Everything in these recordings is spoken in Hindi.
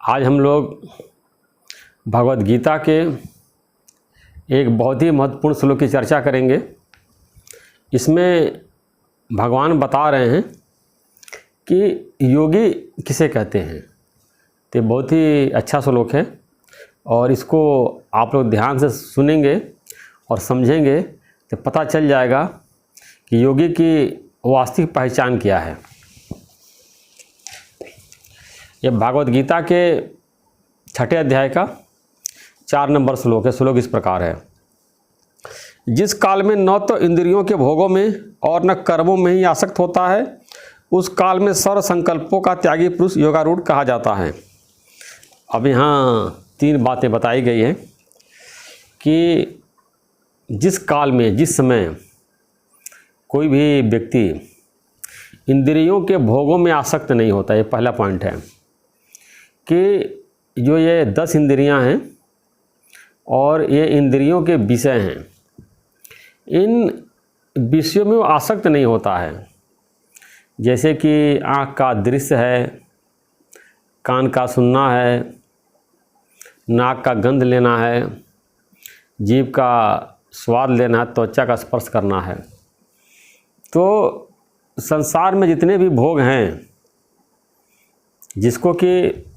आज हम लोग भगवद गीता के एक बहुत ही महत्वपूर्ण श्लोक की चर्चा करेंगे। इसमें भगवान बता रहे हैं कि योगी किसे कहते हैं। तो बहुत ही अच्छा श्लोक है और इसको आप लोग ध्यान से सुनेंगे और समझेंगे तो पता चल जाएगा कि योगी की वास्तविक पहचान क्या है। ये भागवत गीता के 6ठे अध्याय का 4 नंबर श्लोक है। श्लोक इस प्रकार है। जिस काल में न तो इंद्रियों के भोगों में और न कर्मों में ही आसक्त होता है, उस काल में सर्व संकल्पों का त्यागी पुरुष योगारूढ़ कहा जाता है। अब यहाँ 3 बातें बताई गई हैं कि जिस काल में, जिस समय कोई भी व्यक्ति इंद्रियों के भोगों में आसक्त नहीं होता, ये पहला पॉइंट है कि जो ये 10 इंद्रियां हैं और ये इंद्रियों के विषय हैं, इन विषयों में वो आसक्त नहीं होता है। जैसे कि आँख का दृश्य है, कान का सुनना है, नाक का गंध लेना है, जीभ का स्वाद लेना है, त्वचा का स्पर्श करना है। तो संसार में जितने भी भोग हैं, जिसको कि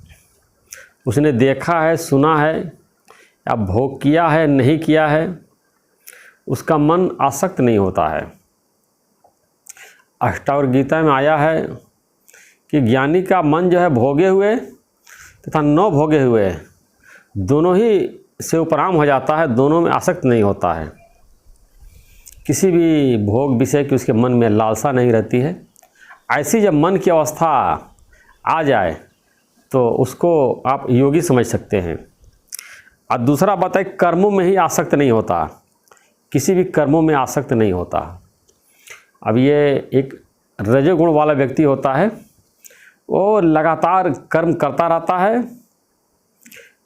उसने देखा है, सुना है या भोग किया है, नहीं किया है, उसका मन आसक्त नहीं होता है। अष्टावक्र गीता में आया है कि ज्ञानी का मन जो है भोगे हुए तथा न भोगे हुए दोनों ही से उपराम हो जाता है, दोनों में आसक्त नहीं होता है। किसी भी भोग विषय की उसके मन में लालसा नहीं रहती है। ऐसी जब मन की अवस्था आ जाए तो उसको आप योगी समझ सकते हैं। और दूसरा बात है, कर्मों में ही आसक्त नहीं होता, किसी भी कर्मों में आसक्त नहीं होता। अब ये एक रजोगुण वाला व्यक्ति होता है, वो लगातार कर्म करता रहता है,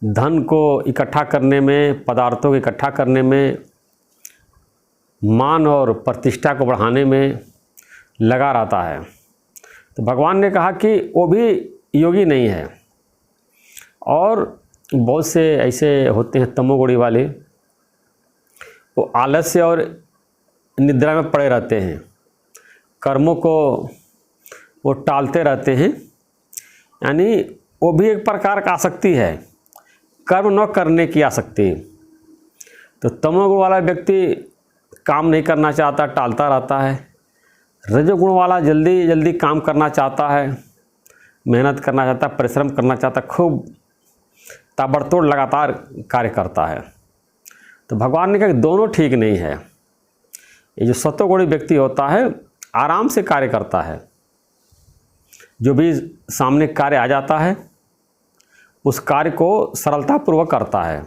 धन को इकट्ठा करने में, पदार्थों को इकट्ठा करने में, मान और प्रतिष्ठा को बढ़ाने में लगा रहता है। तो भगवान ने कहा कि वो भी योगी नहीं है। और बहुत से ऐसे होते हैं तमोगुणी वाले, वो आलस्य और निद्रा में पड़े रहते हैं, कर्मों को वो टालते रहते हैं। यानी वो भी एक प्रकार का आसक्ति है, कर्म न करने की आसक्ति। तो तमोगुण वाला व्यक्ति काम नहीं करना चाहता, टालता रहता है। रजोगुण वाला जल्दी जल्दी काम करना चाहता है, मेहनत करना चाहता है, परिश्रम करना चाहता है, खूब ताबड़तोड़ लगातार कार्य करता है। तो भगवान ने कहा कि दोनों ठीक नहीं है। ये जो सत्वगुणी व्यक्ति होता है आराम से कार्य करता है, जो भी सामने कार्य आ जाता है उस कार्य को सरलतापूर्वक करता है,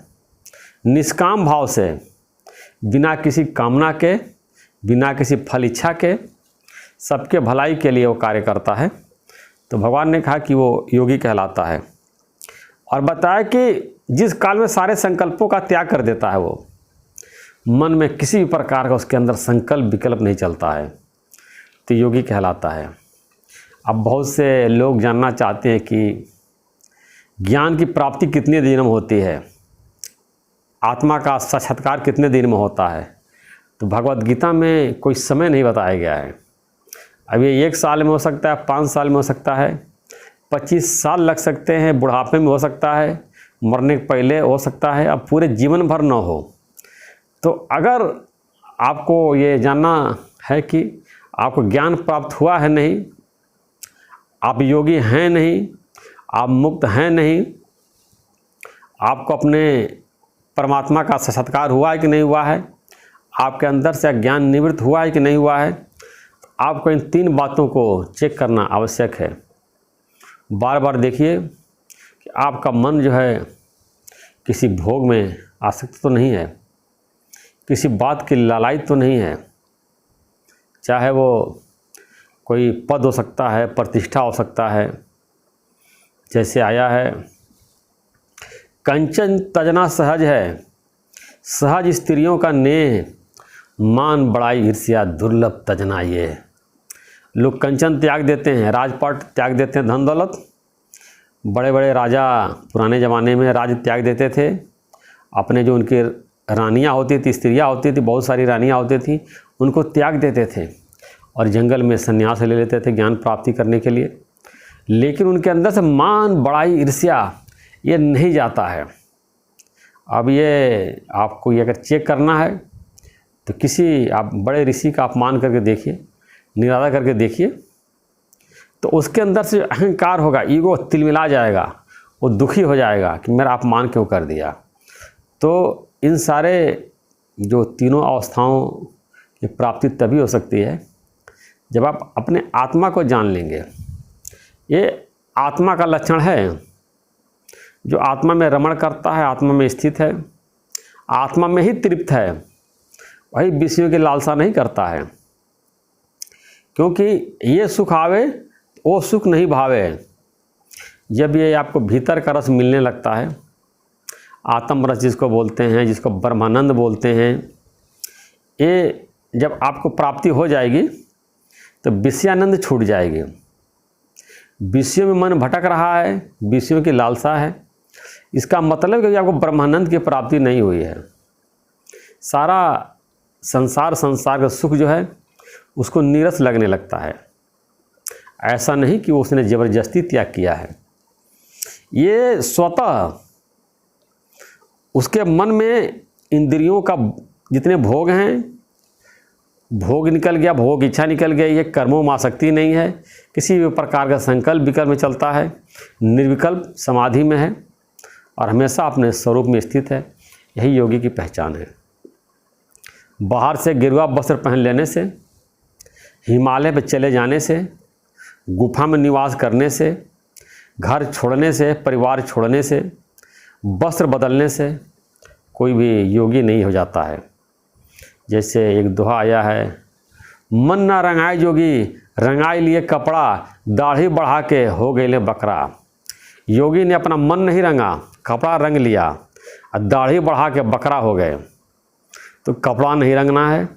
निष्काम भाव से, बिना किसी कामना के, बिना किसी फल इच्छा के, सबके भलाई के लिए वो कार्य करता है। तो भगवान ने कहा कि वो योगी कहलाता है। और बताया कि जिस काल में सारे संकल्पों का त्याग कर देता है, वो मन में किसी भी प्रकार का उसके अंदर संकल्प विकल्प नहीं चलता है, तो योगी कहलाता है। अब बहुत से लोग जानना चाहते हैं कि ज्ञान की प्राप्ति कितने दिन में होती है, आत्मा का साक्षात्कार कितने दिन में होता है। तो भगवद गीता में कोई समय नहीं बताया गया है। अब ये 1 साल में हो सकता है, 5 साल में हो सकता है, 25 साल लग सकते हैं, बुढ़ापे में हो सकता है, मरने के पहले हो सकता है, अब पूरे जीवन भर न हो। तो अगर आपको ये जानना है कि आपको ज्ञान प्राप्त हुआ है नहीं, आप योगी हैं नहीं, आप मुक्त हैं नहीं, आपको अपने परमात्मा का साक्षात्कार हुआ है कि नहीं हुआ है, आपके अंदर से ज्ञान निवृत्त हुआ है कि नहीं हुआ है, आपको इन 3 बातों को चेक करना आवश्यक है। बार बार देखिए कि आपका मन जो है किसी भोग में आसक्त तो नहीं है, किसी बात की लालच तो नहीं है, चाहे वो कोई पद हो सकता है, प्रतिष्ठा हो सकता है। जैसे आया है, कंचन तजना सहज है, सहज स्त्रियों का नेह, मान बड़ाई ईर्ष्या दुर्लभ तजना ये। लोग कंचन त्याग देते हैं, राजपाट त्याग देते हैं, धन दौलत, बड़े बड़े राजा पुराने ज़माने में राज्य त्याग देते थे, अपने जो उनके रानियाँ होती थी, स्त्रियाँ होती थी, बहुत सारी रानियाँ होती थी, उनको त्याग देते थे और जंगल में संन्यास ले लेते थे ज्ञान प्राप्ति करने के लिए। लेकिन उनके अंदर से मान, बड़ाई, ईर्ष्या ये नहीं जाता है। अब ये आपको ये अगर चेक करना है तो किसी आप बड़े ऋषि का अपमान करके देखिए, निरादर करके देखिए, तो उसके अंदर से अहंकार होगा, ईगो तिलमिला जाएगा, वो दुखी हो जाएगा कि मेरा अपमान क्यों कर दिया। तो इन सारे जो तीनों अवस्थाओं की प्राप्ति तभी हो सकती है जब आप अपने आत्मा को जान लेंगे। ये आत्मा का लक्षण है, जो आत्मा में रमण करता है, आत्मा में स्थित है, आत्मा में ही तृप्त है, वही विषयों की लालसा नहीं करता है। क्योंकि ये सुख आवे वो सुख नहीं भावे। जब ये आपको भीतर का रस मिलने लगता है, आत्म रस जिसको बोलते हैं, जिसको ब्रह्मानंद बोलते हैं, ये जब आपको प्राप्ति हो जाएगी तो विषयानंद छूट जाएगी। विषयों में मन भटक रहा है, विषयों की लालसा है, इसका मतलब है कि आपको ब्रह्मानंद की प्राप्ति नहीं हुई है। सारा संसार का सुख जो है उसको नीरस लगने लगता है। ऐसा नहीं कि उसने ज़बरदस्ती त्याग किया है, ये स्वतः उसके मन में इंद्रियों का जितने भोग हैं, भोग निकल गया, भोग इच्छा निकल गई, ये कर्मों में आसक्ति नहीं है, किसी भी प्रकार का संकल्प विकल्प में चलता है, निर्विकल्प समाधि में है और हमेशा अपने स्वरूप में स्थित है। यही योगी की पहचान है। बाहर से गेरुआ वस्त्र पहन लेने से, हिमालय पर चले जाने से, गुफा में निवास करने से, घर छोड़ने से, परिवार छोड़ने से, वस्त्र बदलने से कोई भी योगी नहीं हो जाता है। जैसे एक दोहा आया है, मन ना रंगाए जोगी, रंगाई लिए कपड़ा, दाढ़ी बढ़ा के हो गए ले बकरा। योगी ने अपना मन नहीं रंगा, कपड़ा रंग लिया और दाढ़ी बढ़ा के बकरा हो गए। तो कपड़ा नहीं रंगना है,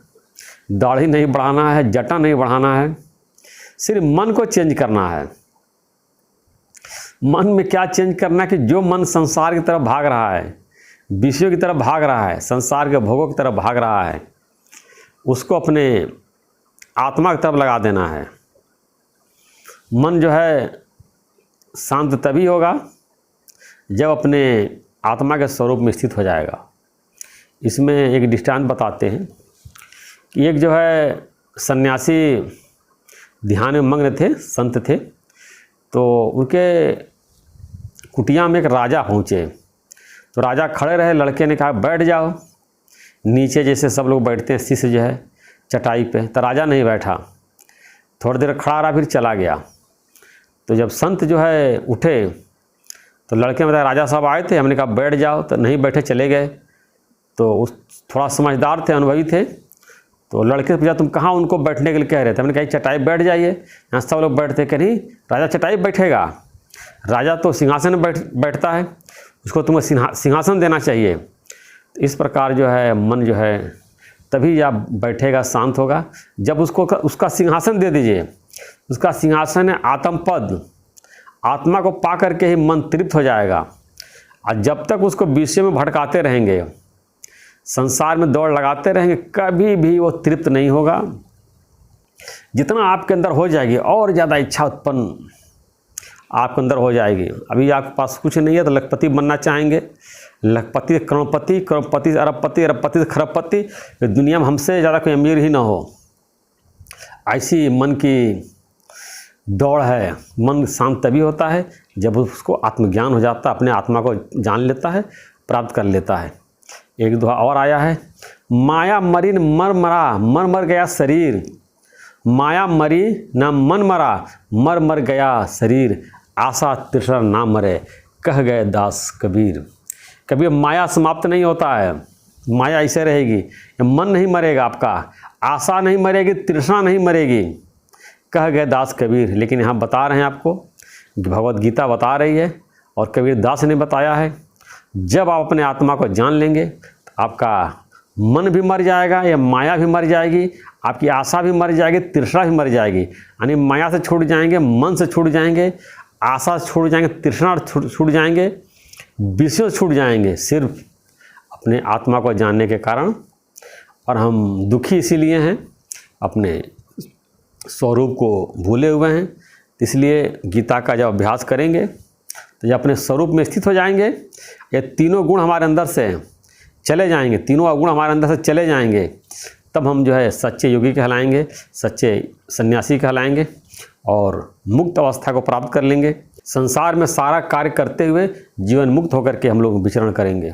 दाढ़ी नहीं बढ़ाना है, जटा नहीं बढ़ाना है, सिर्फ मन को चेंज करना है। मन में क्या चेंज करना है कि जो मन संसार की तरफ भाग रहा है, विषयों की तरफ भाग रहा है, संसार के भोगों की तरफ भाग रहा है, उसको अपने आत्मा की तरफ लगा देना है। मन जो है शांत तभी होगा जब अपने आत्मा के स्वरूप में स्थित हो जाएगा। इसमें एक दृष्टांत बताते हैं कि एक जो है सन्यासी ध्यान में मग्न थे, संत थे, तो उनके कुटिया में एक राजा पहुँचे। तो राजा खड़े रहे, लड़के ने कहा बैठ जाओ नीचे, जैसे सब लोग बैठते हैं शिष्य जो है चटाई पे। तो राजा नहीं बैठा, थोड़ी देर खड़ा रहा, फिर चला गया। तो जब संत जो है उठे तो लड़के ने बताया राजा साहब आए थे, हमने कहा बैठ जाओ, तो नहीं बैठे, चले गए। तो उस थोड़ा समझदार थे, अनुभवी थे, तो लड़के से पूछा तुम कहाँ उनको बैठने के लिए कह रहे थे? हमने कहा चटाई बैठ जाइए, यहाँ सब लोग बैठते। कह नहीं, राजा चटाई बैठेगा, राजा तो सिंहासन में बैठता है, उसको तुम्हें सिंहासन देना चाहिए। इस प्रकार जो है मन जो है तभी आप बैठेगा, शांत होगा, जब उसको उसका सिंहासन दे दीजिए। उसका सिंहासन है आत्मपद, आत्मा को पा करके ही मन तृप्त हो जाएगा। और जब तक उसको विषय में भटकाते रहेंगे, संसार में दौड़ लगाते रहेंगे, कभी भी वो तृप्त नहीं होगा। जितना आपके अंदर हो जाएगी और ज़्यादा इच्छा उत्पन्न आपके अंदर हो जाएगी। अभी आपके पास कुछ नहीं है तो लखपति बनना चाहेंगे, लखपति करोड़पति, करोड़पति अरबपति, अरबपति से खरबपति, दुनिया में हमसे ज़्यादा कोई अमीर ही ना हो। ऐसी मन की दौड़ है। मन शांत तभी होता है जब उसको आत्मज्ञान हो जाता है, अपने आत्मा को जान लेता है, प्राप्त कर लेता है। एक दोहा और आया है, माया मरी न मर मरा, मर मर गया शरीर। माया मरी न मन मरा, मर मर गया शरीर। आशा तृष्णा ना मरे, कह गए दास कबीर। कभी माया समाप्त नहीं होता है, माया ऐसे रहेगी। मन नहीं मरेगा आपका, आशा नहीं मरेगी, तृष्णा नहीं मरेगी, कह गए दास कबीर। लेकिन यहाँ बता रहे हैं आपको, भगवत गीता बता रही है और कबीर दास ने बताया है, जब आप अपने आत्मा को जान लेंगे तो आपका मन भी मर जाएगा, या माया भी मर जाएगी, आपकी आशा भी मर जाएगी, तृष्णा भी मर जाएगी। यानी माया से छूट जाएंगे, मन से छूट जाएंगे, आशा छूट जाएंगे, तृष्णा छूट जाएंगे, विषयों छूट जाएंगे सिर्फ अपने आत्मा को जानने के कारण। और हम दुखी इसीलिए हैं, अपने स्वरूप को भूले हुए हैं। इसलिए गीता का जब अभ्यास करेंगे तो जब अपने स्वरूप में स्थित हो जाएंगे, ये तीनों गुण हमारे अंदर से चले जाएंगे, तीनों गुण हमारे अंदर से चले जाएंगे, तब हम जो है सच्चे योगी कहलाएंगे, सच्चे सन्यासी कहलाएंगे और मुक्त अवस्था को प्राप्त कर लेंगे। संसार में सारा कार्य करते हुए जीवन मुक्त होकर के हम लोग विचरण करेंगे।